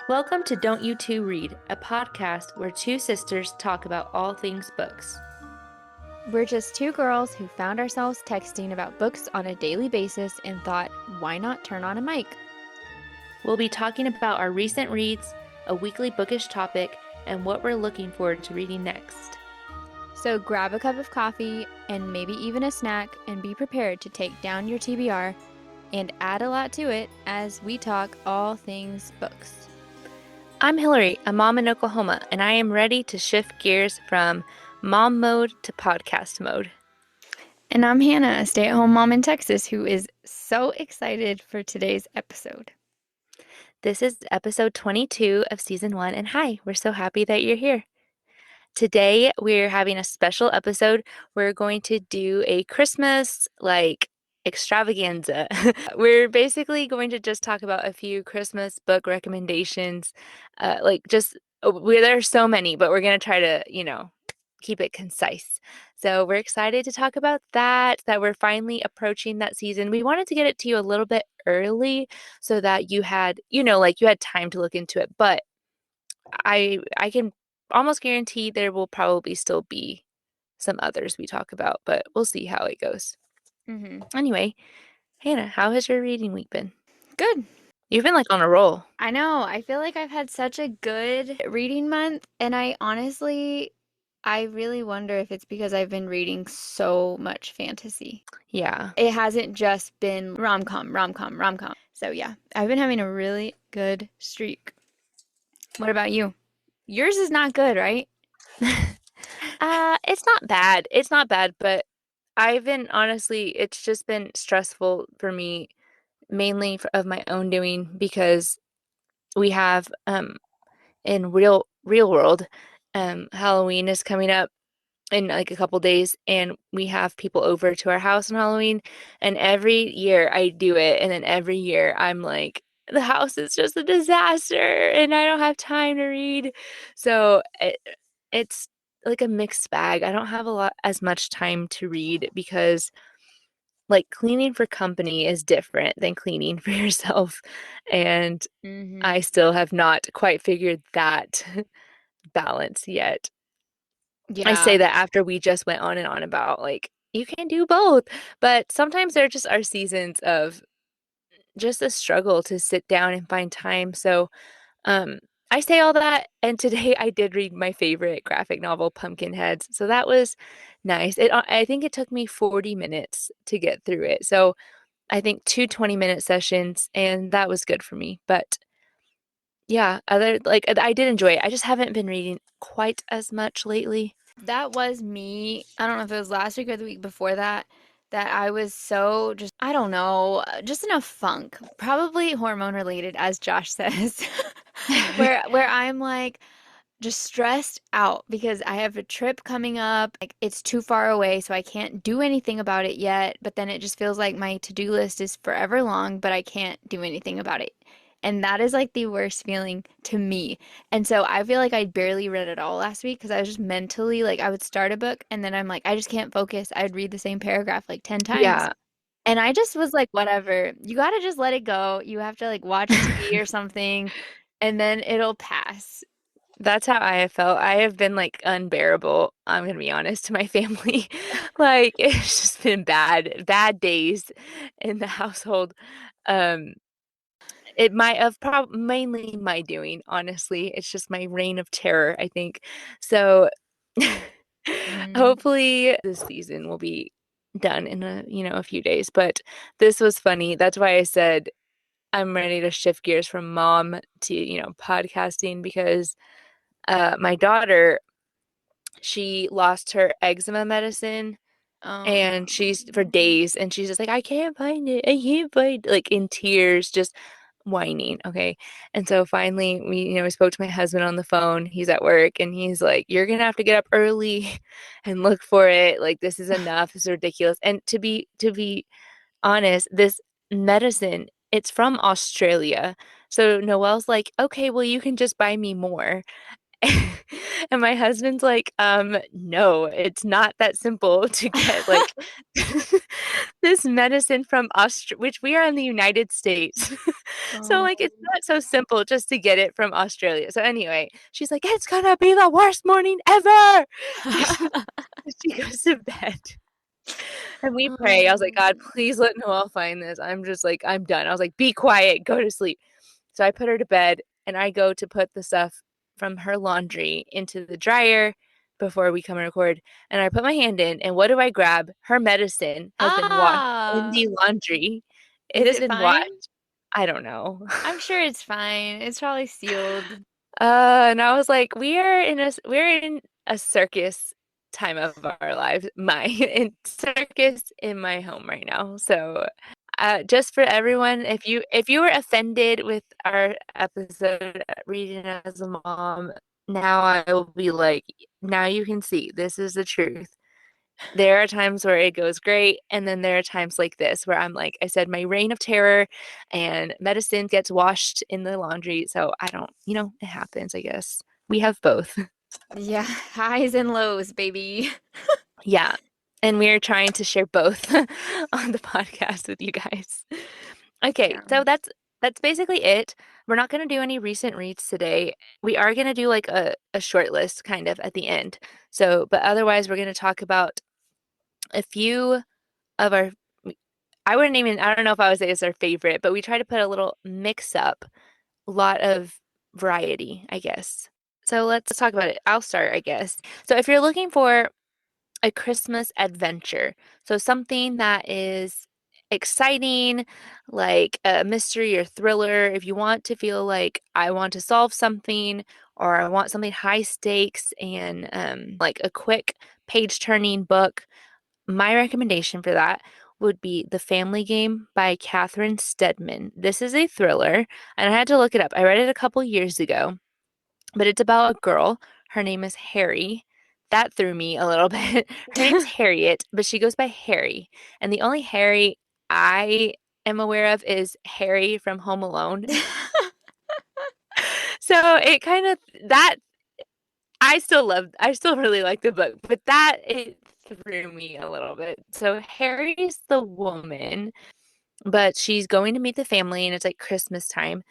Welcome to Don't You Two Read, a podcast where two sisters talk about all things books. We're just two girls who found ourselves texting about books on a daily basis and thought, why not turn on a mic? We'll be talking about our recent reads, a weekly bookish topic, and what we're looking forward to reading next. So grab a cup of coffee and maybe even a snack and be prepared to take down your TBR and add a lot to it as we talk all things books. I'm Hilary, a mom in Oklahoma, and I am ready to shift gears from mom mode to podcast mode. And I'm Hannah, a stay-at-home mom in Texas who is so excited for today's episode. This is episode 22 of season 1, and hi, we're so happy that you're here. Today, we're having a special episode. We're going to do a Christmas, extravaganza. We're basically going to just talk about a few Christmas book recommendations. There are so many, but we're going to try to, keep it concise. So we're excited to talk about that we're finally approaching that season. We wanted to get it to you a little bit early so that you had, you had time to look into it. But I can almost guarantee there will probably still be some others we talk about, but we'll see how it goes. Anyway, Hannah, how has your reading week been? Good. You've been on a roll. I know. I feel like I've had such a good reading month, and I really wonder if it's because I've been reading so much fantasy. Yeah. It hasn't just been rom-com. So yeah, I've been having a really good streak. What about you? Yours is not good, right? It's not bad. It's not bad, but it's just been stressful for me, mainly of my own doing, because we have in real world, Halloween is coming up in a couple days, and we have people over to our house on Halloween, and every year I do it, and then every year I'm like, the house is just a disaster and I don't have time to read. So it's like a mixed bag. I don't have as much time to read because cleaning for company is different than cleaning for yourself, and I still have not quite figured that balance yet. Yeah. I say that after we just went on and on about you can do both, but sometimes there just are seasons of just a struggle to sit down and find time. So I say all that, and today I did read my favorite graphic novel, Pumpkinheads. So that was nice. I think it took me 40 minutes to get through it. So I think 2 20-minute sessions, and that was good for me. But yeah, I did enjoy it. I just haven't been reading quite as much lately. That was me. I don't know if it was last week or the week before that I was so just, I don't know, just in a funk. Probably hormone related, as Josh says. where I'm just stressed out because I have a trip coming up. It's too far away, so I can't do anything about it yet. But then it just feels like my to-do list is forever long, but I can't do anything about it. And that is the worst feeling to me. And so I feel like I barely read at all last week because I was just mentally I would start a book and then I'm I just can't focus. I'd read the same paragraph 10 times. Yeah. And I just was whatever. You got to just let it go. You have to watch TV or something, and then it'll pass. That's how I have felt. I have been unbearable, I'm gonna be honest, to my family. It's just been bad days in the household. It might have mainly my doing, honestly. It's just my reign of terror, I think. So hopefully this season will be done in a few days. But this was funny. That's why I said I'm ready to shift gears from mom to, podcasting, because my daughter, she lost her eczema medicine, and she's for days, and she's just I can't find it. I can't find, in tears, just whining. Okay. And so finally we spoke to my husband on the phone. He's at work, and he's like, you're gonna have to get up early and look for it. This is enough. This is ridiculous. And to be honest, this medicine, it's from Australia. So Noel's like, okay, well, you can just buy me more. And my husband's like, no, it's not that simple to get this medicine from which we are in the United States. So Oh. like it's not so simple just to get it from Australia. So anyway, she's like, it's gonna be the worst morning ever. She goes to bed. And we pray. I was like, God, Um, please let Noel find this. I'm just like, I'm done. I was like, be quiet, go to sleep. So I put her to bed and I go to put the stuff from her laundry into the dryer before we come and record. And I put my hand in, and what do I grab? Her medicine has been washed in ah, the laundry. It is has it been fine? washed. I don't know. I'm sure it's fine. It's probably sealed. And I was like, we're in a circus time of our lives, my in circus in my home right now. So, just for everyone, if you were offended with our episode reading as a mom, now I will be like, now you can see this is the truth. There are times where it goes great, and then there are times like this where I'm like, I said, my reign of terror and medicine gets washed in the laundry. So I don't, it happens, I guess. We have both. Yeah, highs and lows, baby. Yeah. And we're trying to share both on the podcast with you guys. Okay, Yeah. so that's basically it. We're not going to do any recent reads today. We are going to do like a short list kind of at the end. So, but otherwise we're going to talk about a few of our I don't know if I would say it's our favorite, but we try to put a little mix up, a lot of variety, I guess. So let's talk about it. I'll start, I guess. So if you're looking for a Christmas adventure, so something that is exciting, like a mystery or thriller, if you want to feel like I want to solve something or I want something high stakes and like a quick page turning book, my recommendation for that would be The Family Game by Catherine Steadman. This is a thriller, and I had to look it up. I read it a couple years ago, but it's about a girl. Her name is Harry. That threw me a little bit. Her name's Harriet, but she goes by Harry. And the only Harry I am aware of is Harry from Home Alone. So it kind of that I still really like the book, but that it threw me a little bit. So Harry's the woman, but she's going to meet the family and it's like Christmas time.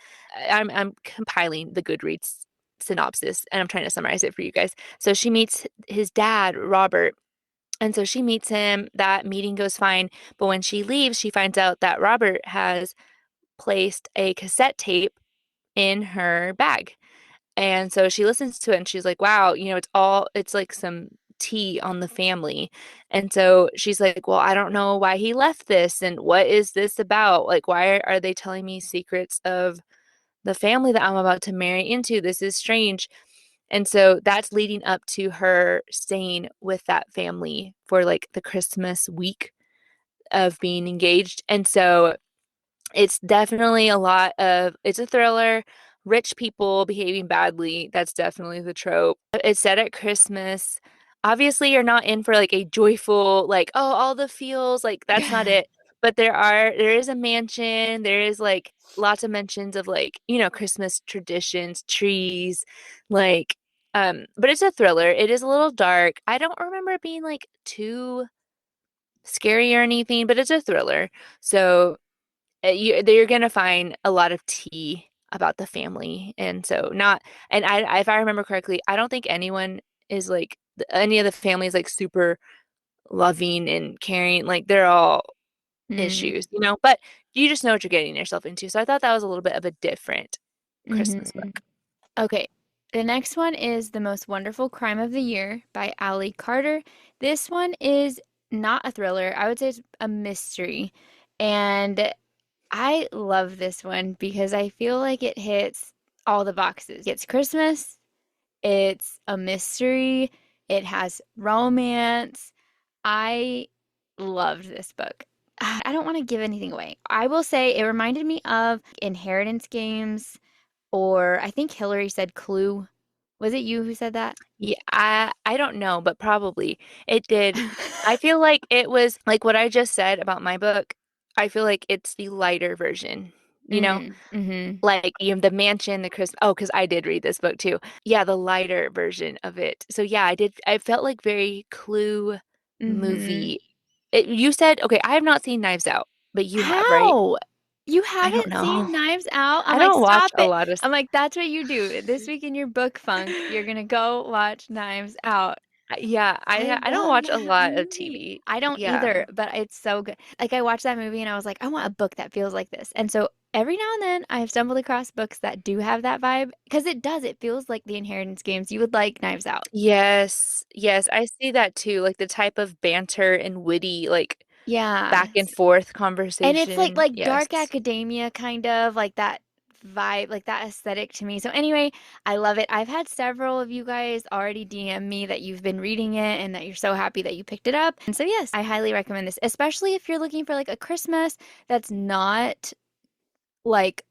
I'm compiling the Goodreads synopsis and I'm trying to summarize it for you guys. So she meets his dad, Robert. And so she meets him. That meeting goes fine. But when she leaves, she finds out that Robert has placed a cassette tape in her bag. And so she listens to it and she's like, wow, it's like some tea on the family. And so she's like, well, I don't know why he left this and what is this about? Like, why are they telling me secrets of the family that I'm about to marry into? This is strange. And so that's leading up to her staying with that family for like the Christmas week of being engaged. And so it's definitely it's a thriller, rich people behaving badly. That's definitely the trope. It's set at Christmas. Obviously, you're not in for like a joyful, like, oh, all the feels, like that's not it. But there is a mansion, there is like lots of mentions of like, Christmas traditions, trees, like but it's a thriller. It is a little dark. I don't remember it being like too scary or anything, but it's a thriller. So you're gonna find a lot of tea about the family, and so not. And if I remember correctly, I don't think anyone is like any of the families like super loving and caring. Like they're all Mm, issues, But you just know what you're getting yourself into. So I thought that was a little bit of a different Christmas hmm book. Okay. The next one is The Most Wonderful Crime of the Year by Ali Carter. This one is not a thriller. I would say it's a mystery. And I love this one because I feel like it hits all the boxes. It's Christmas, it's a mystery, it has romance. I loved this book. I don't want to give anything away. I will say it reminded me of inheritance games, or I think Hillary said Clue. Was it you who said that? Yeah, I don't know, but probably it did. I feel like it was like what I just said about my book. I feel like it's the lighter version, you know? Mm-hmm. Like you have the mansion, the Christmas. Oh, because I did read this book too. Yeah, the lighter version of it. So yeah, I did. I felt like very Clue Mm-hmm. movie. You said okay. I have not seen Knives Out, but you have, right? How? You I don't haven't know. seen Knives Out? I'm I like, don't watch stop a it. lot of I'm like, that's what you do. This week in your book funk, you're gonna go watch Knives Out. yeah, I I don't love watch a that lot of movie. TV. I don't Yeah. either, but it's so good. Like I watched that movie and I was like, I want a book that feels like this. And so every now and then I have stumbled across books that do have that vibe because it does. It feels like the Inheritance Games. You would like Knives Out. Yes. Yes, I see that too. Like the type of banter and witty, like Yeah. back and forth And it's like conversation. like dark Yes. academia kind of like that vibe, like that aesthetic to me. So anyway, I love it. I've had several of you guys already DM me that you've been reading it and that you're so happy that you picked it up. And so yes, I highly recommend this, especially if you're looking for like a Christmas that's not like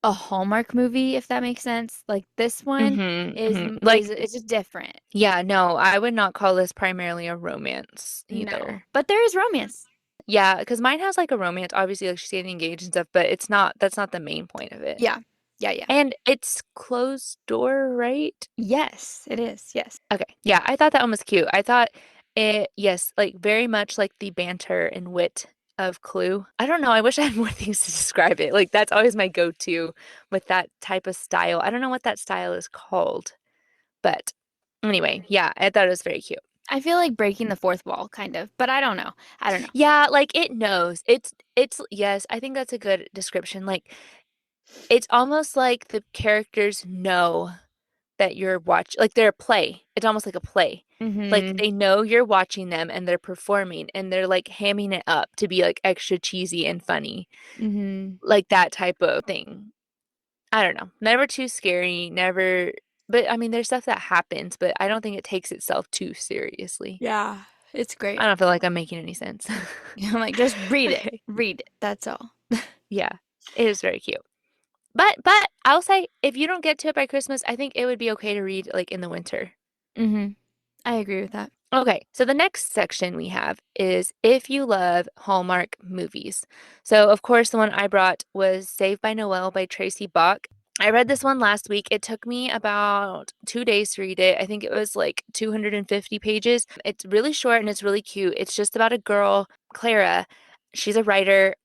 a Hallmark movie, if that makes sense. Like this one is Like, it's just different. yeah, no, I would not call this primarily a romance No. either. But there is romance. Yeah, because mine has like a romance, obviously, like she's getting engaged and stuff, but it's not, that's not the main point of it. Yeah. Yeah, yeah. And it's closed door, right? Yes, it is. Yes. Okay. Yeah, I thought that one was cute. I thought it, yes, like very much like the banter and wit of Clue. I don't know. I wish I had more things to describe it. Like that's always my go-to with that type of style. I don't know what that style is called, but anyway, yeah, I thought it was very cute. I feel like breaking the fourth wall, kind of, but I don't know. I don't know. Yeah, like it knows. It's yes, I think that's a good description. Like it's almost like the characters know that you're like they're a play. It's almost like a play. Like Mm-hmm. they know you're watching them and they're performing and they're like hamming it up to be like extra cheesy and funny. Mm-hmm. Like that type of thing. I don't know. Never too scary, never, but I mean there's stuff that happens, but I don't think it takes itself too seriously. Yeah, it's I great. don't feel like I'm making any sense. I'm like, just read it. Okay. Read it. That's all. Yeah. It is very cute. But I'll say if you don't get to it by Christmas, I think it would be okay to read like in the winter. Mm-hmm. I agree with that. Okay, so the next section we have is if you love Hallmark movies. So, of course, the one I brought was Saved by Noel by Tracy Baack. I read this one last week. It took me about 2 days to read it. I think it was like 250 pages. It's really short and it's really cute. It's just about a girl, Clara. She's a writer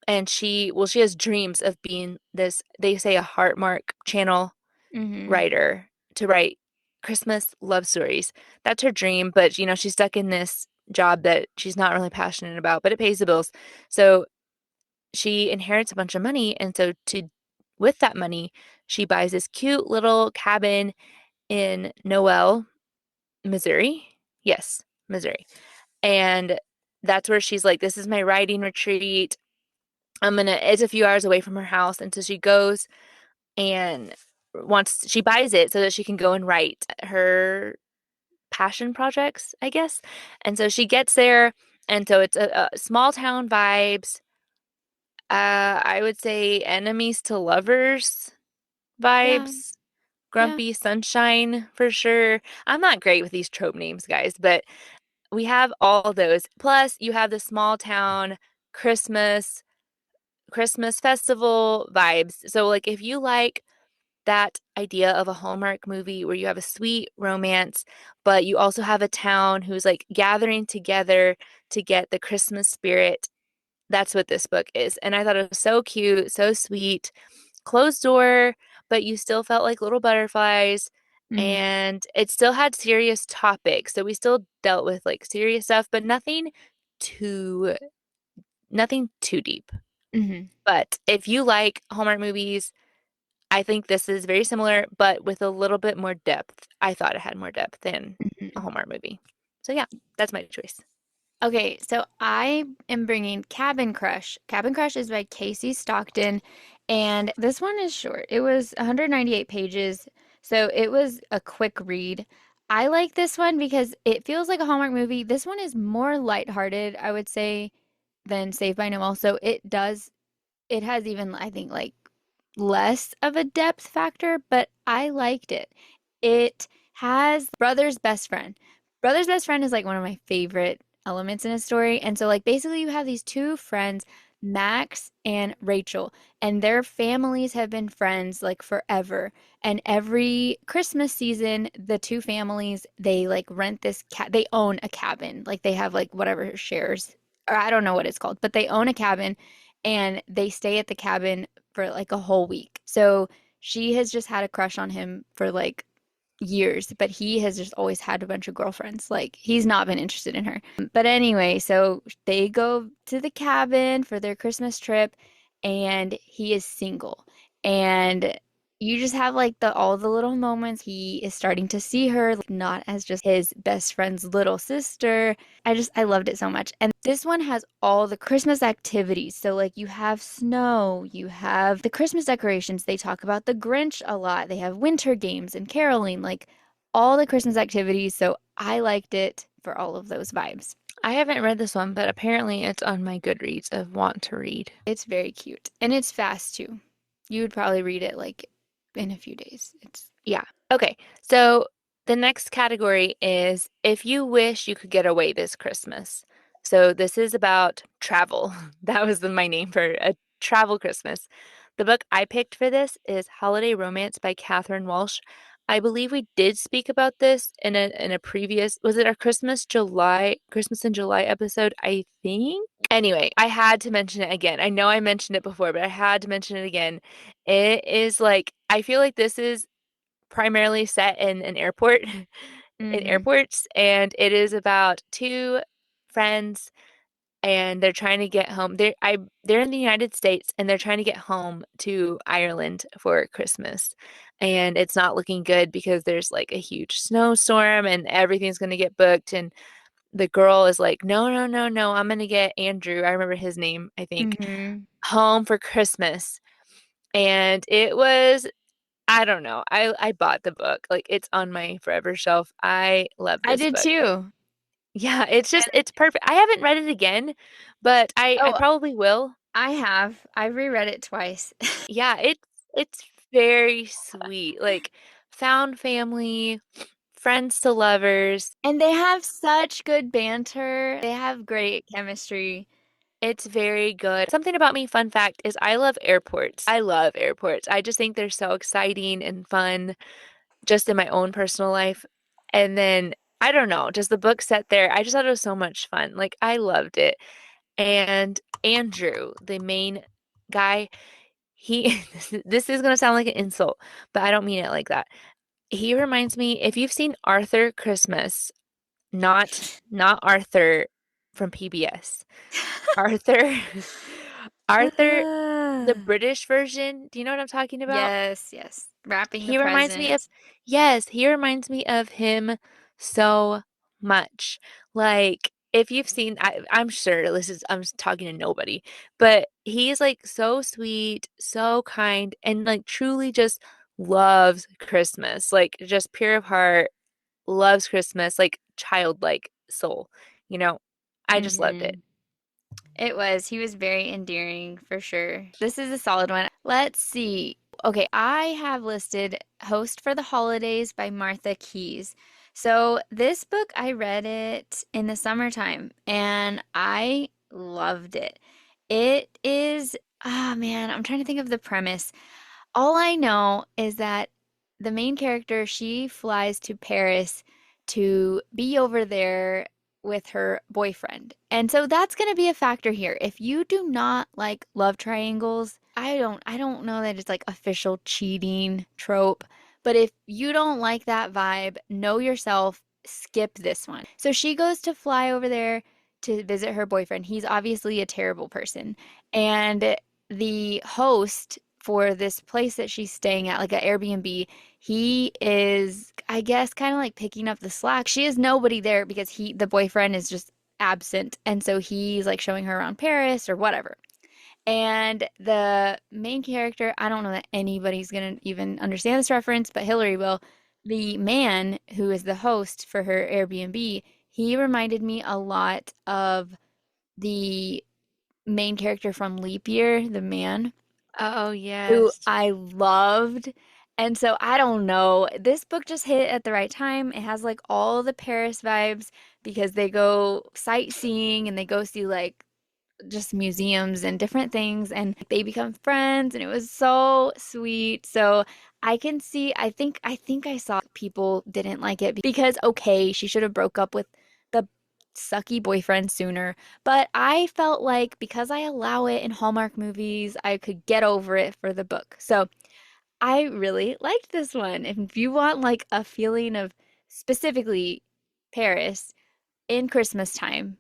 and she has dreams of being this, they say, a Heartmark channel Mm-hmm. writer to write Christmas love stories. That's her dream, but she's stuck in this job that she's not really passionate about, but it pays the bills. So she inherits a bunch of money, and so to with that money, she buys this cute little cabin in Noel, Missouri. Yes, Missouri. And that's where she's like, this is my writing retreat. It's a few hours away from her house. And so she goes and she buys it so that she can go and write her passion projects, I guess. And so she gets there, and so it's a small town vibes. I would say enemies to lovers Yeah. vibes. Yeah. Grumpy Sunshine for sure. I'm not great with these trope names, guys, but we have all those. Plus, you have the small town Christmas, Christmas festival vibes. So, like, if you like that idea of a Hallmark movie where you have a sweet romance, but you also have a town who's like gathering together to get the Christmas spirit. That's what this book is. And I thought it was so cute, so sweet. Closed door, but you still felt like little butterflies. Mm-hmm. And it still had serious topics. So we still dealt with like serious stuff, but too nothing too deep. Mm-hmm. But if you like Hallmark movies, I think this is very similar, but with a little bit more depth. I thought it had more depth than a Mm-hmm. Hallmark movie. So yeah, that's my choice. Okay, so I am bringing Cabin Crush. Cabin Crush is by Kasey Stockton, and this one is short. It was 198 pages, so it was a quick read. I like this one because it feels like a Hallmark movie. This one is more lighthearted, I would say, than Saved by Noel. So it has even, I think, like less of a depth factor, but I liked it. It has brother's best friend. Brother's best friend is like one of my favorite elements in a story. And so, like, basically, you have these two friends, Max and Rachel, and their families have been friends like forever. And every Christmas season, the two families, they like rent they own a cabin. Like, they have like whatever shares, or I don't know what it's called, but they own a cabin and they stay at the cabin for like a whole week. So she has just had a crush on him for like years, but he has just always had a bunch of girlfriends. Like he's not been interested in her. But anyway, so they go to the cabin for their Christmas trip and he is single. And you just have like the all the little moments. He is starting to see her like, not as just his best friend's little sister. I loved it so much. And this one has all the Christmas activities. So like you have snow, you have the Christmas decorations. They talk about the Grinch a lot. They have winter games and caroling, like all the Christmas activities. So I liked it for all of those vibes. I haven't read this one, but apparently it's on my Goodreads of want to read. It's very cute and it's fast too. You would probably read it like in a few days. It's Yeah. Okay. So the next category is if you wish you could get away this Christmas. So this is about travel. That was my name for a travel Christmas. The book I picked for this is Holiday Romance by Catherine Walsh. I believe we did speak about this in a previous, was it our Christmas in July episode, I think? Anyway, I had to mention it again. I know I mentioned it before, but I had to mention it again. It is like, I feel like this is primarily set in an airport, in mm-hmm. airports, and it is about two friends and they're trying to get home. They're in the United States and they're trying to get home to Ireland for Christmas. And it's not looking good because there's like a huge snowstorm and everything's going to get booked and the girl is like, "No, no, no, no. I'm going to get Andrew. I remember his name, I think, Mm-hmm. home for Christmas." And it was I don't know. I bought the book. Like it's on my forever shelf. I love I this did book. too. Yeah, it's just And it's perfect. I haven't read it again, but I oh, probably will. I have. I've reread it twice. Yeah, it's very sweet. Like found family, friends to lovers. And they have such good banter. They have great chemistry. It's very good. Something about me, fun fact, is I love airports. I love airports. I just think they're so exciting and fun just in my own personal life. And then I don't know, just the book set there. I just thought it was so much fun. Like I loved it. And Andrew, the main guy, he this is gonna sound like an insult, but I don't mean it like that. He reminds me, if you've seen Arthur Christmas, not Arthur from PBS. Arthur Arthur, the Ah. British version. Do you know what I'm talking about? Yes, yes. Wrapping the He reminds me of, presents. yes, he reminds me of him so much. Like, if you've seen, I'm sure I'm just talking to nobody, but he's like so sweet, so kind, and like truly just loves Christmas. Like, just pure of heart, loves Christmas, like childlike soul. You know, I just loved it. Mm-hmm. It was. He was very endearing for sure. This is a solid one. Let's see. Okay, I have listed Host for the Holidays by Martha Keyes. So, this book, I read it in the summertime and I loved it. It is, ah man, I'm trying to think of the premise. All I know is that the main character, she flies to Paris to be over there with her boyfriend. And so that's going to be a factor here. If you do not like love triangles, I don't know that it's like official cheating trope, but if you don't like that vibe, know yourself, skip this one. So she goes to fly over there to visit her boyfriend. He's obviously a terrible person. And the host for this place that she's staying at, like an Airbnb, he is, I guess, kind of like picking up the slack. She has nobody there because the boyfriend is just absent. And so he's like showing her around Paris or whatever. And the main character, I don't know that anybody's gonna even understand this reference, but Hillary will. The man who is the host for her Airbnb, he reminded me a lot of the main character from Leap Year, the man Oh, who yes. I loved. And so I don't know. This book just hit at the right time. It has like all the Paris vibes because they go sightseeing and they go see like just museums and different things and they become friends and it was so sweet. So I can see I think I saw people didn't like it because okay, she should have broke up with the sucky boyfriend sooner. But I felt like because I allow it in Hallmark movies, I could get over it for the book. So I really liked this one. If you want like a feeling of specifically Paris in Christmas time,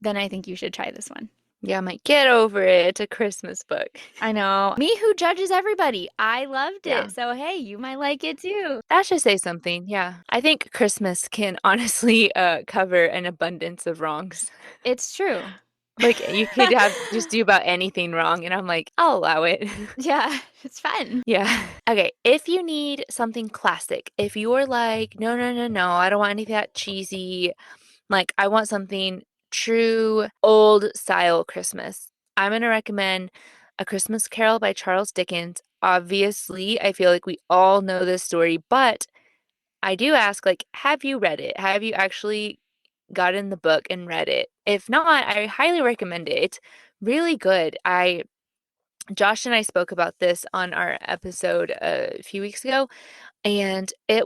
then I think you should try this one. Yeah, I'm like, get over it. It's a Christmas book. I know. Me who judges everybody. I loved Yeah. it. So hey, you might like it too. That should say something. Yeah. I think Christmas can honestly cover an abundance of wrongs. It's true. Like you could have just do about anything wrong, and I'm like, I'll allow it. Yeah, it's fun. Yeah. Okay. If you need something classic, if you're like, no, no, no, no, I don't want anything that cheesy, like I want something true old style Christmas, I'm gonna recommend A Christmas Carol by Charles Dickens. Obviously, I feel like we all know this story, but I do ask, like, have you read it? Have you actually gotten the book and read it? If not, I highly recommend it. It's really good. Josh and I spoke about this on our episode a few weeks ago, and it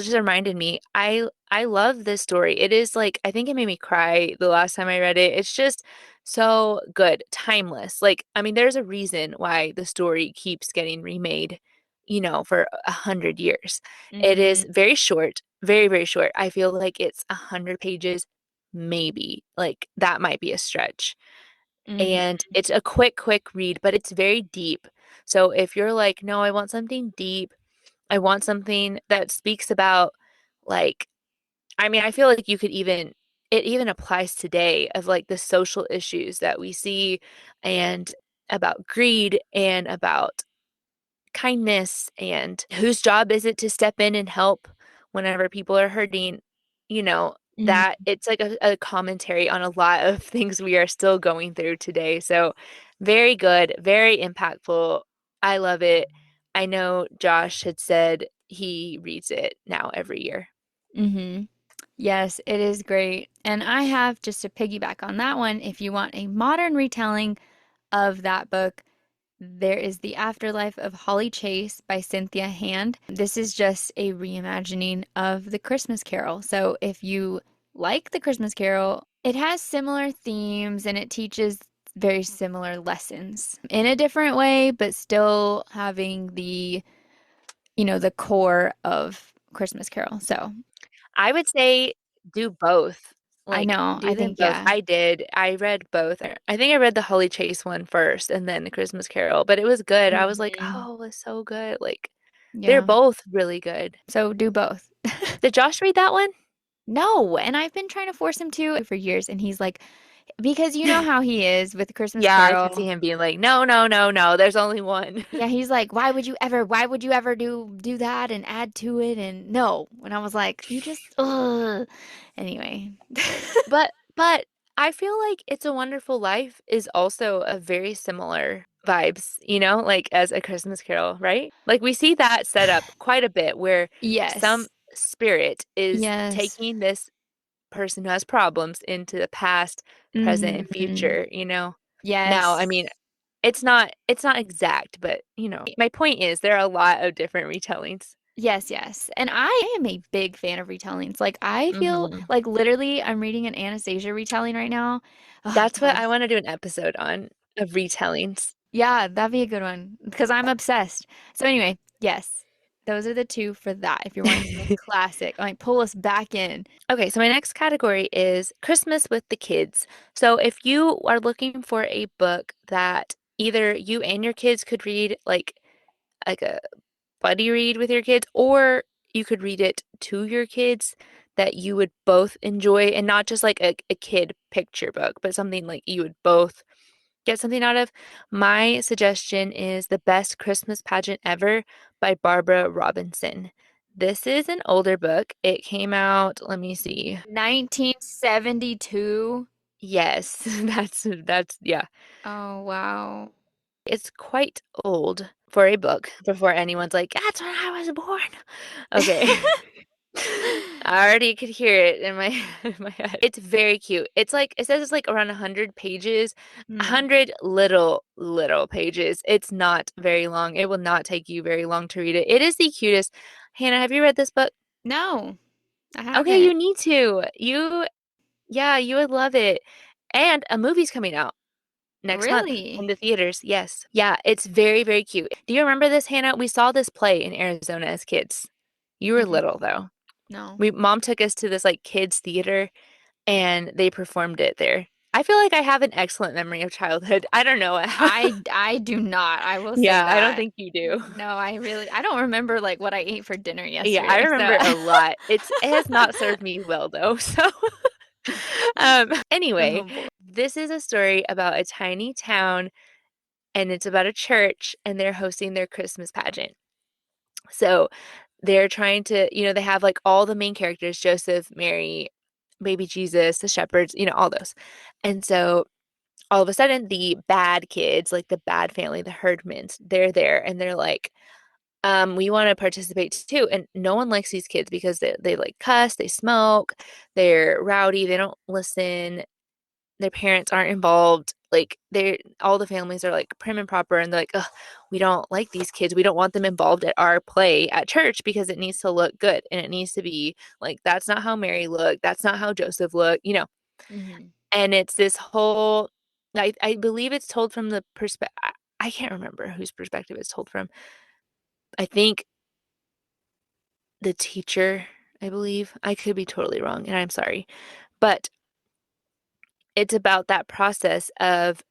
just reminded me, I love this story. It is like I think it made me cry the last time I read it. It's just so good, timeless. Like I mean, there's a reason why the story keeps getting remade, for 100 years. It is Mm-hmm. very short, very, very short. I feel like it's 100 pages, maybe. Like that might be a stretch. Mm-hmm. And it's a quick read, but it's very deep. So if you're like, no, I want something deep, I want something that speaks about like I mean, I feel like it even applies today of like the social issues that we see and about greed and about kindness and whose job is it to step in and help whenever people are hurting, that Mm-hmm. it's like a commentary on a lot of things we are still going through today. So very good, very impactful. I love it. I know Josh had said he reads it now every year. Mm-hmm. Yes, it is great. And I have just to piggyback on that one, if you want a modern retelling of that book, there is The Afterlife of Holly Chase by Cynthia Hand. This is just a reimagining of The Christmas Carol. So if you like The Christmas Carol, it has similar themes and it teaches very similar lessons in a different way, but still having the core of Christmas Carol. So I would say do both. I Like, know, I do them think, both. yeah. I did. I read both. I think I read the Holly Chase one first and then the Christmas Carol, but it was good. I was like, Hmm. oh, it was so good. Like, they're Yeah. both really good. So do both. Did Josh read that one? No, and I've been trying to force him to for years, and he's like, because you know how he is with Christmas Yeah, I can see Carol. him being like, no, no, no, no, there's only one. Yeah, he's like, why would you ever do that and add to it and no. And I was like, you just ugh. Anyway. But I feel like It's a Wonderful Life is also a very similar vibes, like as A Christmas Carol, right? Like we see that set up quite a bit where some Yes. spirit is Yes. taking this person who has problems into the past, present, and Hmm. future. Now, I Yes. mean, it's not exact, but my point is there are a lot of different retellings. Yes, yes. And I am a big fan of retellings. Like I feel Hmm. like literally I'm reading an Anastasia retelling right now. Oh That's what God. I want to do an episode on of retellings. Yeah, that'd be a good one because I'm obsessed. So anyway, yes. Those are the two for that. If you're wanting something classic, like pull us back in. Okay, so my next category is Christmas with the kids. So if you are looking for a book that either you and your kids could read, like a buddy read with your kids, or you could read it to your kids that you would both enjoy, and not just like a kid picture book, but something like you would both get something out of. My suggestion is The Best Christmas Pageant Ever by Barbara Robinson. This is an older book. It came out, let me see. 1972. Yes, yeah. Oh, wow. It's quite old for a book before anyone's like, that's when I was born. Okay. I already could hear it in my in my head. It's very cute. It says it's like around 100 pages, Hmm. 100 little pages. It's not very long. It will not take you very long to read it. It is the cutest. Hannah, have you read this book? No. I Okay, haven't. you need to. Yeah, you would love it. And a movie's coming out next month in Really? the theaters. Yes. Yeah, it's very, very cute. Do you remember this, Hannah? We saw this play in Arizona as kids. You were Mm-mm. little though. No. Mom took us to this like kids theater and they performed it there. I feel like I have an excellent memory of childhood. I don't know. I do not. I will say Yeah, I don't that. think you do. No, I don't remember like what I ate for dinner Yeah, I yesterday. So, remember a lot. It has not served me well though. So, anyway, oh boy. this is a story about a tiny town and it's about a church and they're hosting their Christmas pageant. So, they're trying to, they have like all the main characters, Joseph, Mary, baby Jesus, the shepherds, all those. And so all of a sudden the bad kids, like the bad family, the herdmans, they're there and they're like, we want to participate too. And no one likes these kids because they like cuss, they smoke, they're rowdy, they don't listen, their parents aren't involved. Like they're all the families are like prim and proper and they're like, ugh, we don't like these kids. We don't want them involved at our play at church because it needs to look good and it needs to be like that's not how Mary looked, that's not how Joseph looked. Hmm. And it's this whole I believe it's told from the perspective I can't remember whose perspective it's told from. I think the teacher, I believe. I could be totally wrong, and I'm sorry. But it's about that process of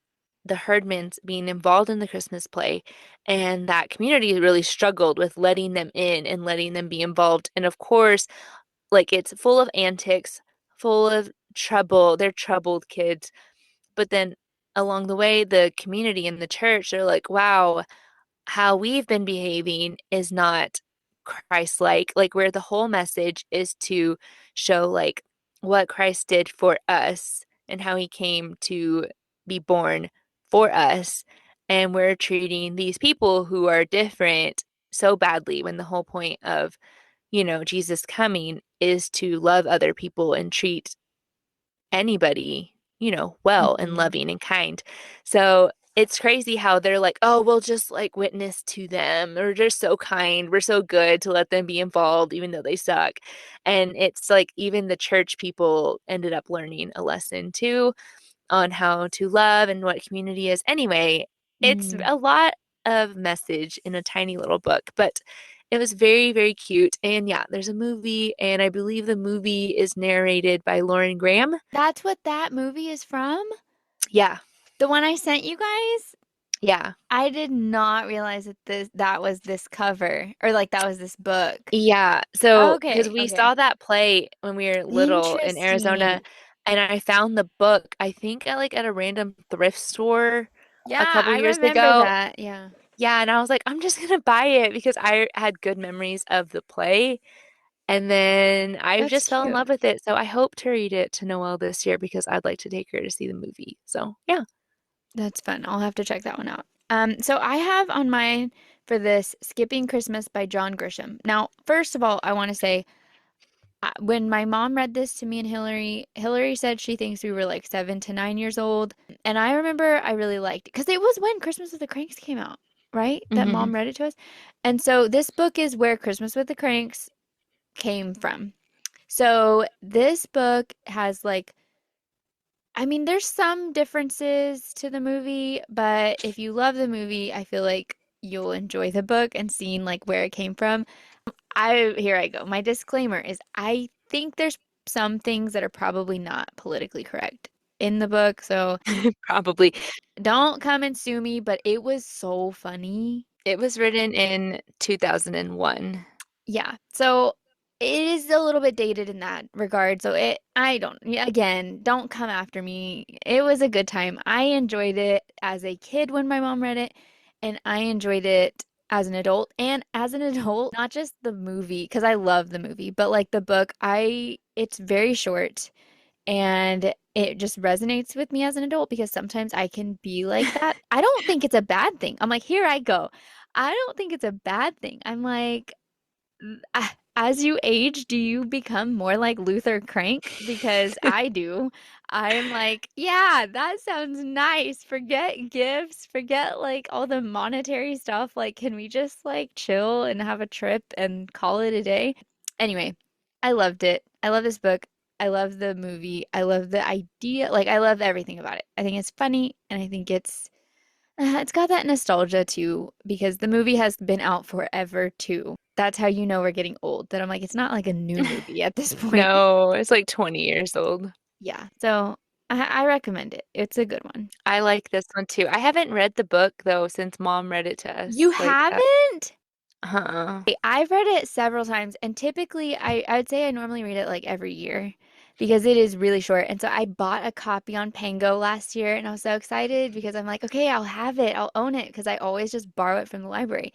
the Herdmans being involved in the Christmas play, and that community really struggled with letting them in and letting them be involved. And of course, like it's full of antics, full of trouble. They're troubled kids. But then along the way, the community and the church are like, wow, how we've been behaving is not Christ-like, like where the whole message is to show like what Christ did for us and how he came to be born for us. And we're treating these people who are different so badly when the whole point of, Jesus coming is to love other people and treat anybody, well and Hmm. loving and kind. So it's crazy how they're like, oh, we'll just like witness to them. Or they're so kind. We're so good to let them be involved, even though they suck. And it's like even the church people ended up learning a lesson too on how to love and what community is. Anyway, it's Hmm. a lot of message in a tiny little book, but it was very, very cute. And yeah, there's a movie, and I believe the movie is narrated by Lauren Graham. That's what that movie is from? Yeah, The one I sent you guys? yeah, I did not realize that that was this cover or like that was this book. yeah. So, because Okay, we okay. saw that play when we were little in Arizona, Interesting. and I found the book, I think at a random thrift store a Yeah, couple I years remember ago. that. Yeah. Yeah, and I was like, I'm just gonna buy it because I had good memories of the play. And then I That's just fell in cute. love with it. So I hope to read it to Noel this year because I'd like to take her to see the movie. So yeah. That's fun. I'll have to check that one out. So I have on mine for this Skipping Christmas by John Grisham. Now, first of all, I want to say when my mom read this to me and Hilary, Hilary said she thinks we were like 7 to 9 years old. And I remember I really liked it because it was when Christmas with the Cranks came out, right? That Hmm. mom read it to us. And so this book is where Christmas with the Cranks came from. So this book has like, I mean, there's some differences to the movie, but if you love the movie, I feel like you'll enjoy the book and seeing like where it came from. Here I go. My disclaimer is I think there's some things that are probably not politically correct in the book, so Probably. don't come and sue me, but it was so funny. It was written in 2001. Yeah. So it is a little bit dated in that regard. So I don't, yeah, again, don't come after me. It was a good time. I enjoyed it as a kid when my mom read it, and I enjoyed it as an adult. And as an adult, not just the movie, because I love the movie, but like the book, it's very short and it just resonates with me as an adult because sometimes I can be like that. I don't think it's a bad thing. I'm like, here I go. I don't think it's a bad thing. I'm like, as you age, do you become more like Luther Crank? Because I do. I'm like, yeah, that sounds nice. Forget gifts, forget like all the monetary stuff. Like, can we just like chill and have a trip and call it a day? Anyway, I loved it. I love this book. I love the movie. I love the idea. Like I love everything about it. I think it's funny and I think it's got that nostalgia too because the movie has been out forever too. That's how you know we're getting old. That I'm like it's not like a new movie at this point. No, it's like 20 years old. Yeah. So I recommend it. It's a good one. I like this one too. I haven't read the book though since mom read it to You us. haven't? Uh-uh. I've read it several times, and typically I'd say I normally read it like every year because it is really short. And so I bought a copy on Pango last year, and I was so excited because I'm like, okay, I'll have it, I'll own it because I always just borrow it from the library.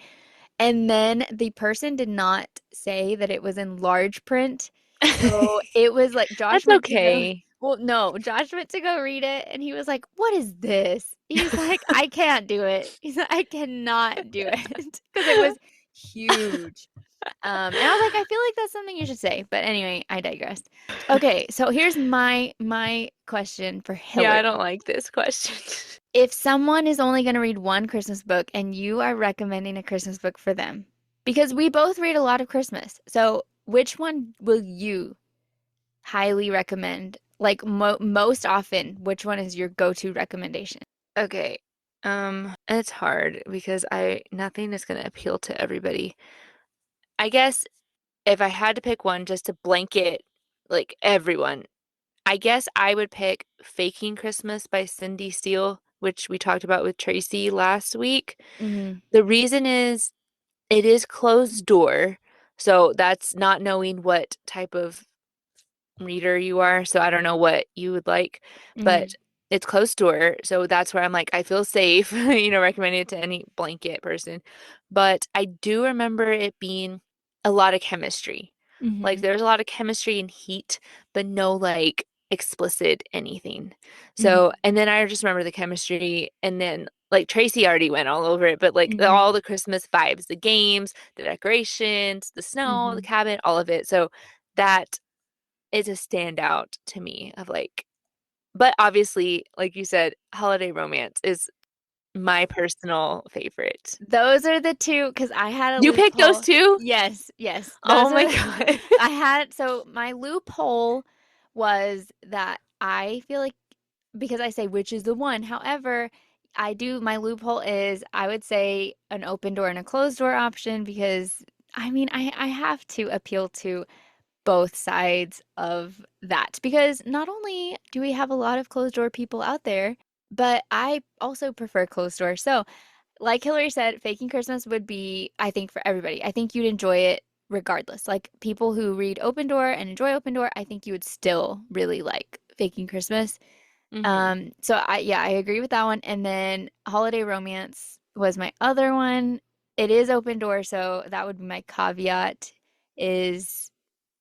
And then the person did not say that it was in large print. So it was like Josh That's went to go, okay. well, no, Josh went to go read it and he was like, "What is this?" He's like, "I can't do it." He's like, "I cannot do it." Because it was huge. And I was like, I feel like that's something you should say. But anyway, I digressed. Okay, so here's my question for Yeah, Hillary. I don't like this question. If someone is only going to read one Christmas book and you are recommending a Christmas book for them, because we both read a lot of Christmas, so which one will you highly recommend? Like most often, which one is your go-to recommendation? Okay. It's hard because I nothing is gonna appeal to everybody. I guess if I had to pick one just to blanket like everyone, I guess I would pick Faking Christmas by Cindy Steele, which we talked about with Tracy last week. Hmm. The reason is it is closed door, so that's not knowing what type of reader you are, so I don't know what you would like, but Hmm. it's closed door, so that's where I'm like, I feel safe, recommending it to any blanket person. But I do remember it being a lot of chemistry. Like Hmm. there's a lot of chemistry and heat, but no like explicit anything. So, Hmm. and then I just remember the chemistry, and then like Tracy already went all over it, but like Hmm. all the Christmas vibes, the games, the decorations, the snow, the Hmm. cabin, all of it. So that is a standout to me of like, but obviously, like you said, holiday romance is my personal favorite. Those are the two because I had a You picked those loophole. two? Yes, yes. Oh Those my are God. I had so my loophole was that I feel like because I say which is the one. However, I do my loophole is I would say an open door and a closed door option because I mean I have to appeal to both sides of that because not only do we have a lot of closed door people out there, but I also prefer closed door. So like Hillary said, Faking Christmas would be, I think, for everybody. I think you'd enjoy it regardless. Like people who read Open Door and enjoy Open Door, I think you would still really like Faking Christmas. Hmm. So yeah, I agree with that one. And then Holiday Romance was my other one. It is Open Door, so that would be my caveat is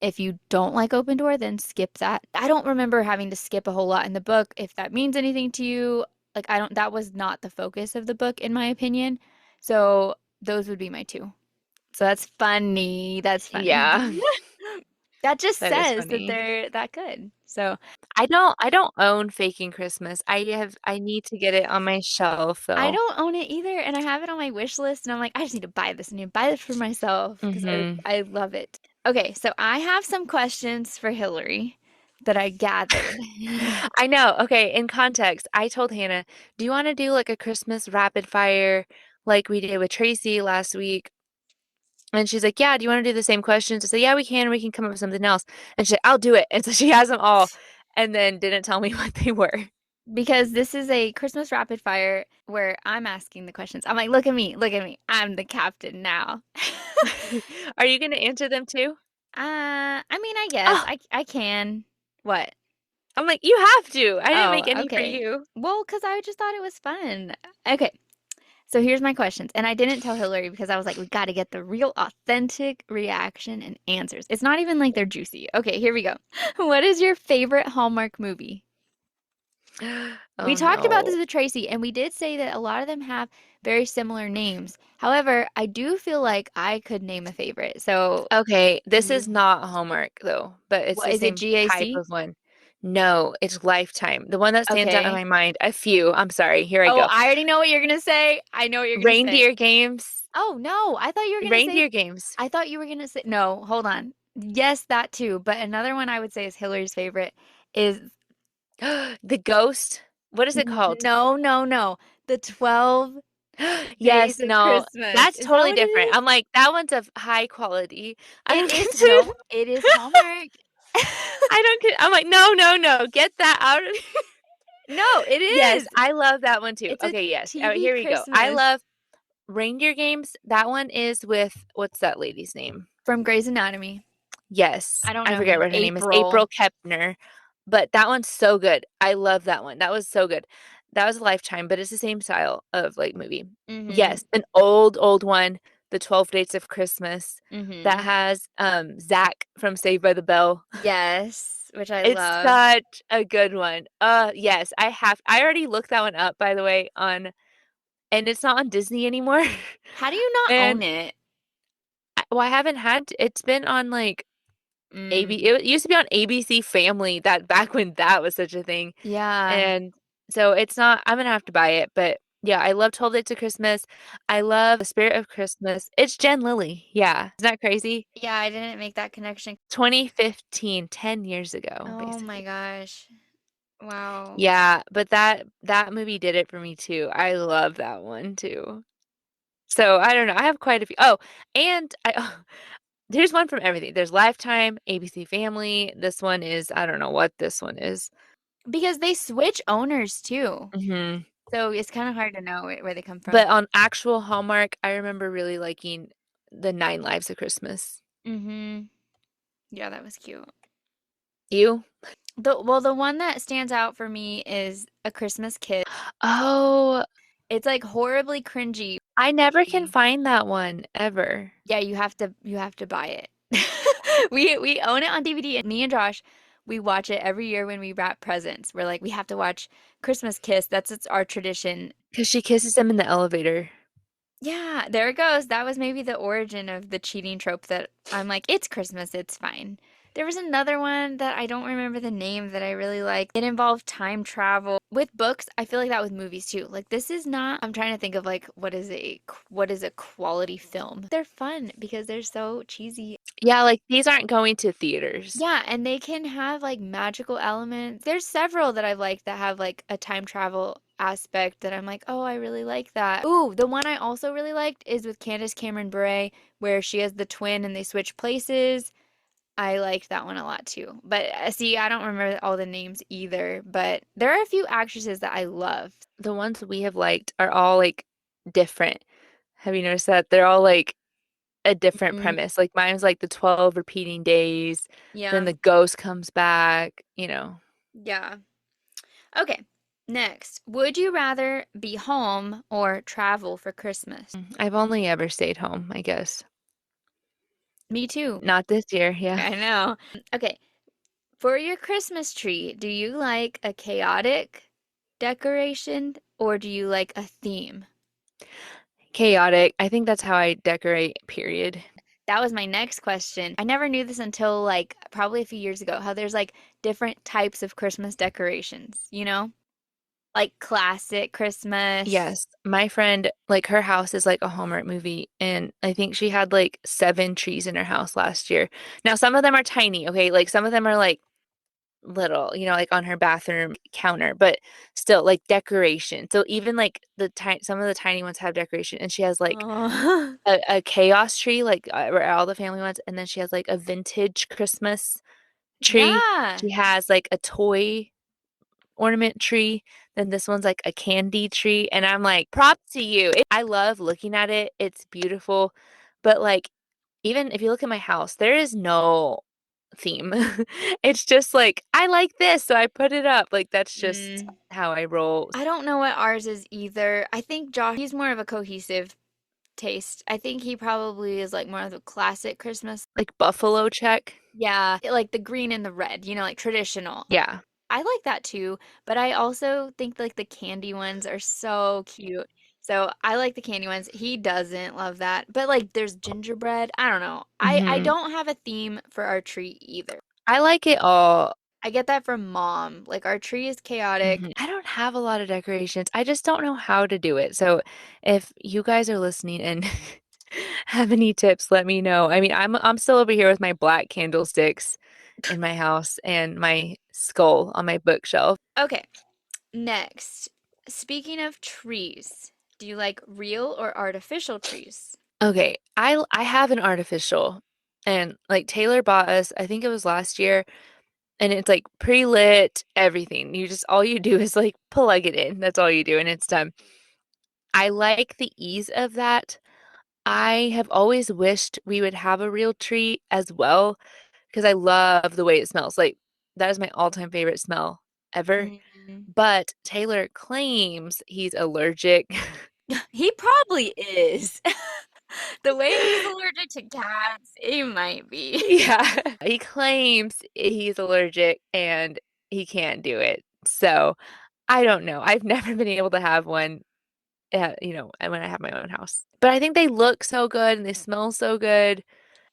if you don't like Open Door, then skip that. I don't remember having to skip a whole lot in the book. If that means anything to you, like I don't, that was not the focus of the book, in my opinion. So those would be my two. So that's funny. That's funny. Yeah, That just that is says that funny. they're that good. So I don't own Faking Christmas. I need to get it on my shelf I though. don't own it either, and I have it on my wish list, and I'm like, I just need to buy this. I need to buy this for myself because Hmm. I love it. Okay, so I have some questions for Hillary that I gathered. I know. Okay, in context, I told Hannah, do you want to do like a Christmas rapid fire like we did with Tracy last week? And she's like, yeah, do you want to do the same questions? I said, yeah, we can. We can come up with something else. And she's like, I'll do it. And so she has them all and then didn't tell me what they were. Because this is a Christmas rapid fire where I'm asking the questions. I'm like, look at me, look at me. I'm the captain now. Are you going to answer them too? I mean, I guess Oh, I can. What? I'm like, you have to. I didn't Oh, make any for okay. you. Well, because I just thought it was fun. Okay, so here's my questions. And I didn't tell Hillary because I was like, we got to get the real authentic reaction and answers. It's not even like they're juicy. Okay, here we go. What is your favorite Hallmark movie? We Oh talked about no. this with Tracy, and we did say that a lot of them have very similar names. However, I do feel like I could name a favorite. So, Okay, this is you, not Hallmark though, but it's what the is it, same type GAC? of one. No, it's Lifetime. The one that stands out in Okay. my mind, a few. I'm sorry. Here I Oh, go. I already know what you're gonna say. I know what you're gonna say. Reindeer games. Oh, no, I thought you were gonna say, Reindeer games. I thought you were gonna say, no, hold on. Yes, that too. But another one I would say is Hillary's favorite is The Ghost. What is it called? no, no, no. The 12 Days Yes, of no, Christmas. that's Is that totally what it different. is? I'm like, that one's of high quality. I It don't is consider no, it is Hallmark. I don't I'm like, no, no, no, get that out of here. No, it Yes, is. I love that one too. It's a Okay, yes. All right, TV here we go. I Christmas love Reindeer Games. That one is with what's that lady's name? from Grey's Anatomy. Yes, I don't I know her forget name. what her name is. April. April Kepner. But that one's so good. I love that one. That was so good. That was a Lifetime, but it's the same style of like movie. Mm-hmm. Yes, an old one, The 12 Dates of Christmas, that Mm-hmm. has Zach from Saved by the Bell. Yes, which I It's love. such a good one. Yes, I already looked that one up by the way on and it's not on Disney anymore. How do you not own And it? well, I haven't had it's been on like Mm. it used to be on ABC Family that back when that was such a thing. Yeah. And so it's not I'm gonna have to buy it, but yeah, I love 12 Dates of Christmas. I love The Spirit of Christmas. It's Jen Lilly. Yeah. Isn't that crazy? Yeah, I didn't make that connection. 2015, 10 years ago, Oh my basically. gosh. Wow. Yeah, but that movie did it for me too. I love that one too. So I don't know. I have quite a few. Oh, and there's one from everything. There's Lifetime, ABC Family. This one is I don't know what this one is. Because they switch owners too. Hmm. So it's kind of hard to know where they come from. But on actual Hallmark, I remember really liking the Nine Lives of Christmas. Mm-hmm. Yeah, that was cute. You? The one that stands out for me is A Christmas Kiss. Oh, It's like horribly cringy. I never can find that one ever. Yeah, you have to buy it. We own it on DVD and me and Josh, we watch it every year when we wrap presents. We're like, we have to watch Christmas Kiss. It's our tradition. Because she kisses him in the elevator. Yeah, there it goes. That was maybe the origin of the cheating trope that I'm like, it's Christmas, it's fine. There was another one that I don't remember the name that I really liked. It involved time travel. With books, I feel like that with movies too. Like this is not, I'm trying to think of like what is a quality film. They're fun because they're so cheesy. Yeah, like these aren't going to theaters. Yeah, and they can have like magical elements. There's several that I've liked that have like a time travel aspect that I'm like, oh, I really like that. Ooh, the one I also really liked is with Candace Cameron Bure, where she has the twin and they switch places. I liked that one a lot too. But see, I don't remember all the names either, but there are a few actresses that I love. The ones we have liked are all like different. Have you noticed that? They're all like a different Mm, premise. Like mine's like the 12 repeating days, then yeah, the ghost comes back, you know. yeah. Okay, next. Would you rather be home or travel for Christmas? I've only ever stayed home, I guess. Me too. Not this year, yeah. I know. Okay, for your Christmas tree, do you like a chaotic decoration or do you like a theme? Chaotic. I think that's how I decorate, period. That was my next question. I never knew this until like probably a few years ago, how there's like different types of Christmas decorations, you know? Like classic Christmas. Yes, my friend, like her house is like a Hallmark movie, and I think she had like 7 trees in her house last year. Now, some of them are tiny, okay? Like some of them are like little, like on her bathroom counter, but still like decoration. So even like some of the tiny ones have decoration, and she has like Oh. a chaos tree, like where all the family ones, and then she has like a vintage Christmas tree. Yeah. She has like a toy ornament tree. Then this one's like a candy tree. And I'm like, props to you. I love looking at it. It's beautiful. But like, even if you look at my house, there is no theme. It's just like, I like this, so I put it up. Like, that's just Mm. how I roll. I don't know what ours is either. I think Josh, he's more of a cohesive taste. I think he probably is like more of a classic Christmas. Like, buffalo check. Yeah, like the green and the red, like traditional. Yeah. I like that too, but I also think like the candy ones are so cute. So I like the candy ones. He doesn't love that. But like there's gingerbread. I don't know. I Hmm. don't have a theme for our tree either. I like it all. I get that from mom. Like our tree is chaotic. I don't have a lot of decorations. I just don't know how to do it. So if you guys are listening and have any tips, let me know. I mean, I'm still over here with my black candlesticks in my house and my skull on my bookshelf. Okay, next. Speaking of trees, do you like real or artificial trees? Okay, I have an artificial, and like Taylor bought us, I think it was last year, and it's like pre-lit, everything. You just all you do is like plug it in. That's all you do, and it's done. I like the ease of that. I have always wished we would have a real tree as well because I love the way it smells. Like that is my all-time favorite smell ever. Mm. But Taylor claims he's allergic. He probably is. The way he's allergic to cats, he might be. Yeah. He claims he's allergic and he can't do it. So I don't know. I've never been able to have one, when I have my own house. But I think they look so good and they smell so good.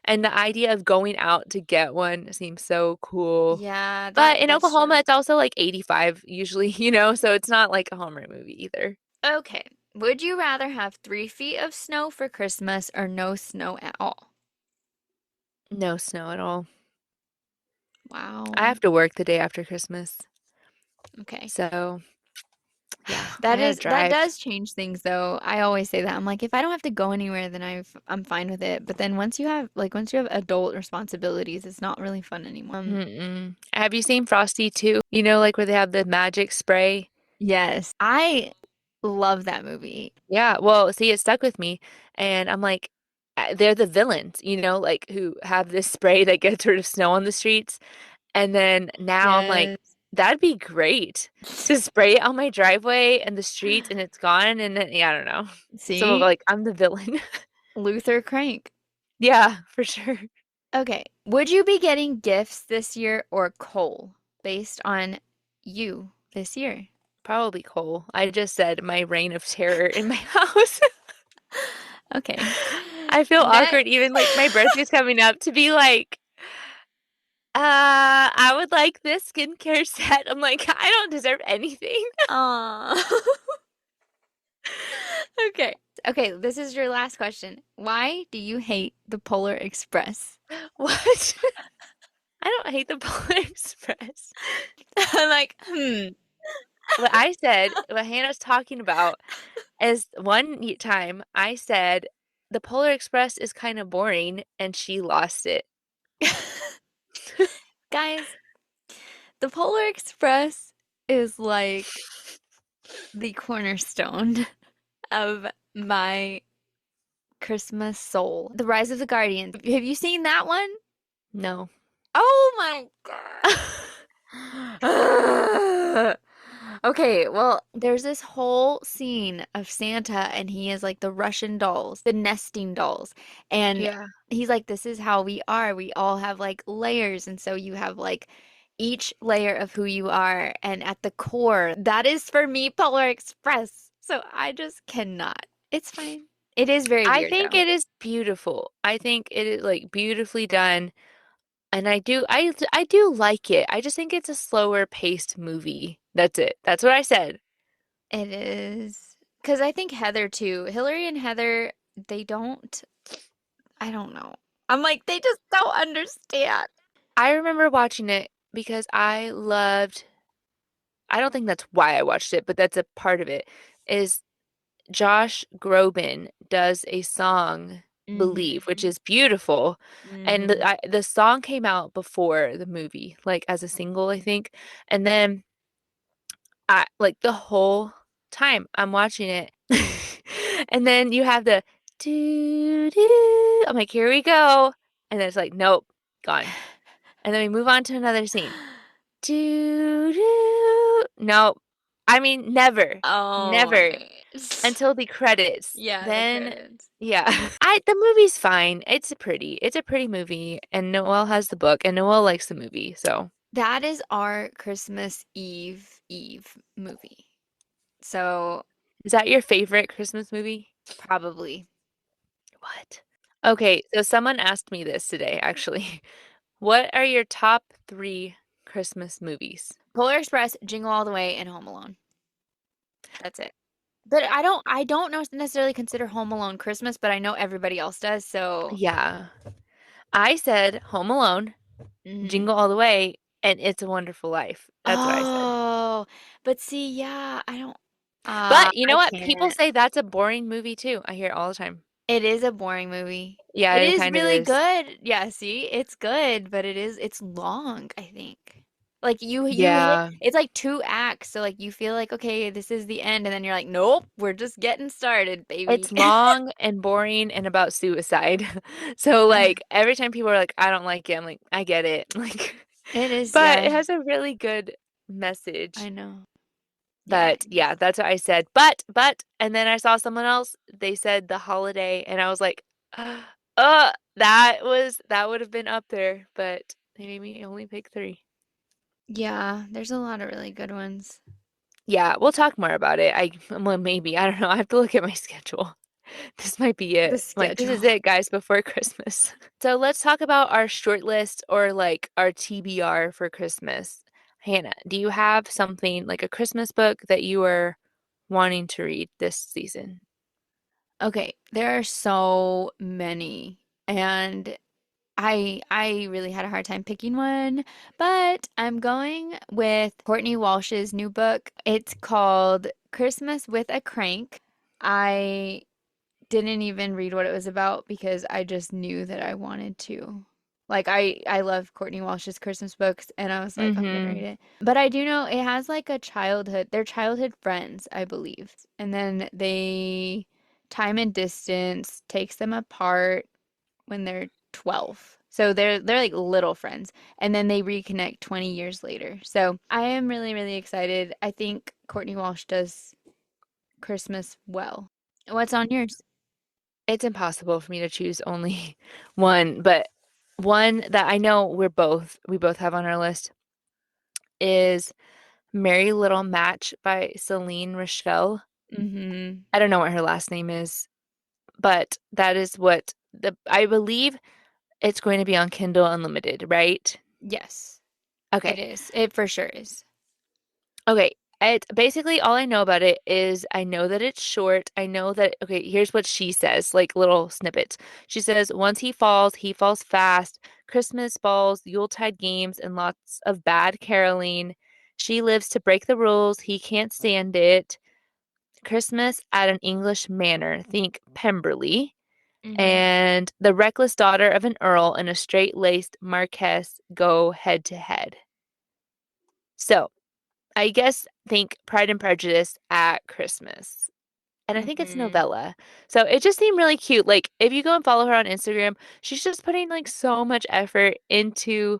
And the idea of going out to get one seems so cool. Yeah, But in that's Oklahoma, true. it's also like 85 usually, so it's not like a Hallmark movie either. Okay. Would you rather have 3 feet of snow for Christmas or no snow at all? No snow at all. I Wow. have to work the day after Christmas. Okay. So, yeah, I gotta That drive. does change things though. I always say that. I'm like, if I don't have to go anywhere, then I'm fine with it. But then once you have adult responsibilities, it's not really fun anymore. Mm-mm. Have you seen Frosty too? Like where they have the magic spray? Yes. I love that movie. Yeah, well, see, it stuck with me. And I'm like, they're the villains, like who have this spray that gets rid of snow on the streets. And then now I'm like, Yes. that'd be great to spray it on my driveway and the streets and it's gone. And then, yeah, I don't know. So See? like, I'm the villain. Luther Crank. Yeah, for sure. Okay. Would you be getting gifts this year or coal based on you this year? Probably Cole. I just said my reign of terror in my house. Okay. I feel awkward Next. even like my birthday's coming up to be like, I would like this skincare set. I'm like, I don't deserve anything. Aw. Okay. Okay, this is your last question. Why do you hate the Polar Express? What? I don't hate the Polar Express. I'm like, What I said, what Hannah's talking about is one time I said the Polar Express is kind of boring and she lost it. Guys, the Polar Express is like the cornerstone of my Christmas soul. The Rise of the Guardians. Have you seen that one? No. Oh my God. Okay, well, there's this whole scene of Santa, and he is like the Russian dolls, the nesting dolls. And Yeah. he's like, this is how we are. We all have like layers. And so you have like each layer of who you are. And at the core, that is for me, Polar Express. So I just cannot. It's fine. It is very I weird think though. it is beautiful. I think it is like beautifully done. And I do like it. I just think it's a slower paced movie. That's it. That's what I said. It is. Because I think Heather too. Hillary and Heather, they don't, I don't know. I'm like, they just don't understand. I remember watching it because I don't think that's why I watched it, but that's a part of it, is Josh Groban does a song, Believe, which Mm-hmm. is beautiful. And Mm-hmm. the song came out before the movie, like as a single, I think. And then I like the whole time I'm watching it. And then you have the doo doo. I'm like, here we go. And then it's like, nope, gone. And then we move on to another scene. Doo doo. Nope. I mean, never, Oh my never gosh. until the credits. Yeah, the Then, credits. yeah. The movie's fine. It's a pretty movie, and Noel has the book, and Noel likes the movie, so. That is our Christmas Eve movie. So Is that your favorite Christmas movie? probably. What? Okay, so someone asked me this today, actually. What are your top three Christmas movies? Polar Express, Jingle All the Way, and Home Alone. That's it. But I don't necessarily consider Home Alone Christmas, but I know everybody else does, so Yeah. I said Home Alone, mm. Jingle All the Way, and It's a Wonderful Life. That's what I said. Oh, but see, yeah, I don't But you know I what? People can't. say that's a boring movie too. I hear it all the time. It is a boring movie. Yeah, It it is kind of really is. good. Yeah, see, it's good, but it's long, I think. Like you hit Yeah. it's like two acts, so like you feel like okay, this is the end, and then you're like, nope, we're just getting started, baby. It's long and boring and about suicide. So like every time people are like, I don't like it, I'm like, I get it. Like, It is, but yeah, it has a really good I message. know. Yeah. But yeah, that's what I said. And then I saw someone else, they said The Holiday, and I was like, that would have been up there, but they made me only pick three. Yeah, there's a lot of really good ones. Yeah, we'll talk more about it. Well, maybe. I don't know. I have to look at my schedule. This might be The it. Like, this is schedule. it, guys, before Christmas. So let's talk about our short list or like our TBR for Christmas. Hannah, do you have something like a Christmas book that you are wanting to read this season? Okay, there are so many. And I really had a hard time picking one, but I'm going with Courtney Walsh's new book. It's called Christmas with a Crank. I didn't even read what it was about because I just knew that I wanted to. Like I love Courtney Walsh's Christmas books and I was like I'm gonna read Mm-hmm. it. But I do know it has like a childhood, they're childhood friends, I believe. And then they time and distance takes them apart when they're 12. So they're like little friends and then they reconnect 20 years later. So I am really really excited. I think Courtney Walsh does Christmas well. What's on yours? It's impossible for me to choose only one, but one that I know we both have on our list is Merry Little Match by Celine Rochelle. Mm-hmm. I don't know what her last name is, but that is what I believe it's going to be on Kindle Unlimited, right? Yes, it Okay. is. It for sure is. Okay. It basically all I know about it is I know that it's short. I know that okay, here's what she says, like little snippets. She says, once he falls fast. Christmas balls, Yuletide games, and lots of bad caroling. She lives to break the rules. He can't stand it. Christmas at an English manor. Think Pemberley. Mm-hmm. And the reckless daughter of an earl and a straight-laced marquess go head to head. So, I guess think Pride and Prejudice at Christmas. And I think it's Mm-hmm. novella. So it just seemed really cute. Like if you go and follow her on Instagram, she's just putting like so much effort into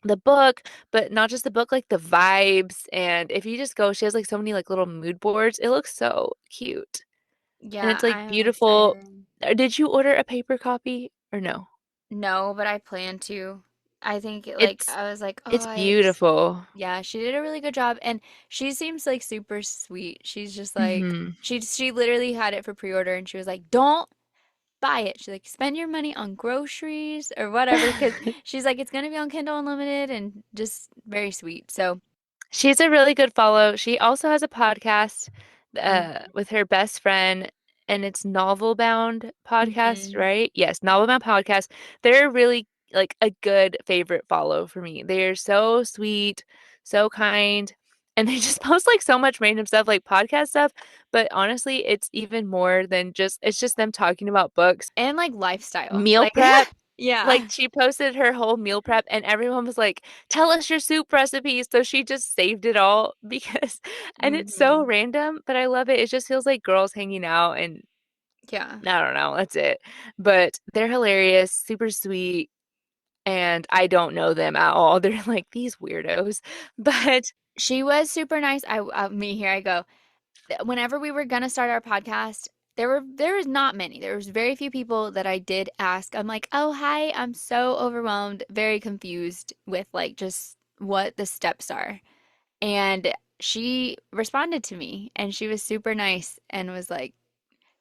the book, but not just the book, like the vibes. And if you just go, she has like so many like little mood boards. It looks so cute. And Yeah, it's like I am beautiful. excited. Did you order a paper copy or no? No, but I plan to. I think like It's I was like, oh, it's beautiful. yeah, she did a really good job and she seems like super sweet. She's just like Hmm. she literally had it for pre-order and she was like, "Don't buy it." She's like, "Spend your money on groceries or whatever," because she's like, "It's gonna be on Kindle Unlimited," and just very sweet. So, She's a really good follow. She also has a podcast mm-hmm. with her best friend, and it's Novel Bound Podcast, Mm-hmm. right? Yes, Novel Bound Podcast. They're really like a good favorite follow for me. They're so sweet, so kind, and they just post like so much random stuff, like podcast stuff. But honestly, it's even more than just it's just them talking about books, And like lifestyle. meal Like, prep. Like yeah. she posted her whole meal prep and everyone was like, "Tell us your soup recipe." So she just saved it all because and it's so Mm-hmm. random, but I love it. It just feels like girls hanging out and Yeah. I don't know, that's it. But they're hilarious, super sweet, and I don't know them at all. They're like these weirdos. But She was super nice. Me here I go. Whenever we were gonna start our podcast, there was not many. There was very few people that I did ask. I'm like, "Oh, hi. I'm so overwhelmed, very confused with like just what the steps are." And she responded to me and she was super nice and was like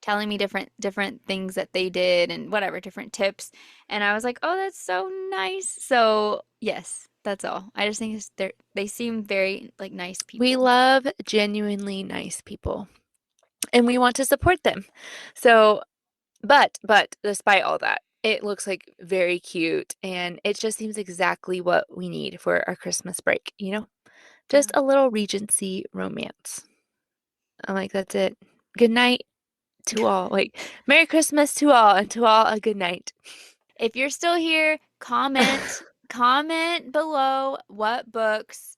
telling me different things that they did and whatever, different tips. And I was like, "Oh, that's so nice." So, yes, that's all. I just think they seem very like nice we people. love genuinely nice people. and we want to support them. So, but despite all that, it looks like very cute and it just seems exactly what we need for our Christmas break, you know? Just Yeah. a little Regency romance. I'm like, that's it. Good night to all. Like, Merry Christmas to all, and to all a good night. If you're still here, comment below what books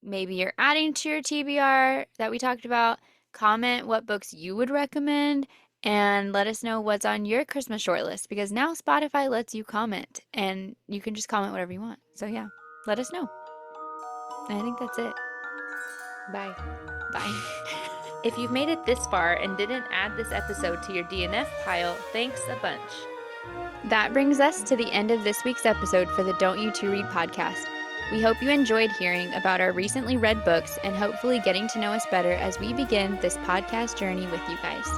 maybe you're adding to your TBR that we talked about. Comment what books you would recommend and let us know what's on your Christmas shortlist because now Spotify lets you comment and you can just comment whatever you want. So yeah, let us know. And I think that's it. Bye. Bye. If you've made it this far and didn't add this episode to your DNF pile, thanks a bunch. That brings us to the end of this week's episode for the Don't You Two Read podcast. We hope you enjoyed hearing about our recently read books and hopefully getting to know us better as we begin this podcast journey with you guys.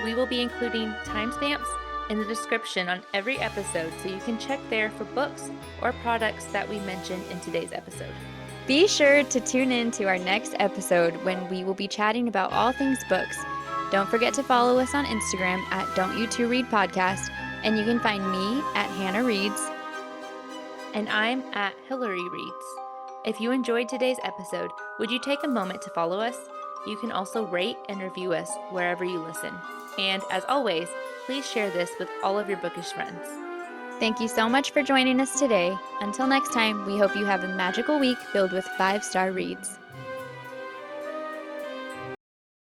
We will be including timestamps in the description on every episode so you can check there for books or products that we mentioned in today's episode. Be sure to tune in to our next episode when we will be chatting about all things books. Don't forget to follow us on Instagram at Don't You Two Read Podcast, and you can find me at Hannah Reads. And I'm at Hilary Reads. If you enjoyed today's episode, would you take a moment to follow us? You can also rate and review us wherever you listen. And as always, please share this with all of your bookish friends. Thank you so much for joining us today. Until next time, we hope you have a magical week filled with 5-star reads.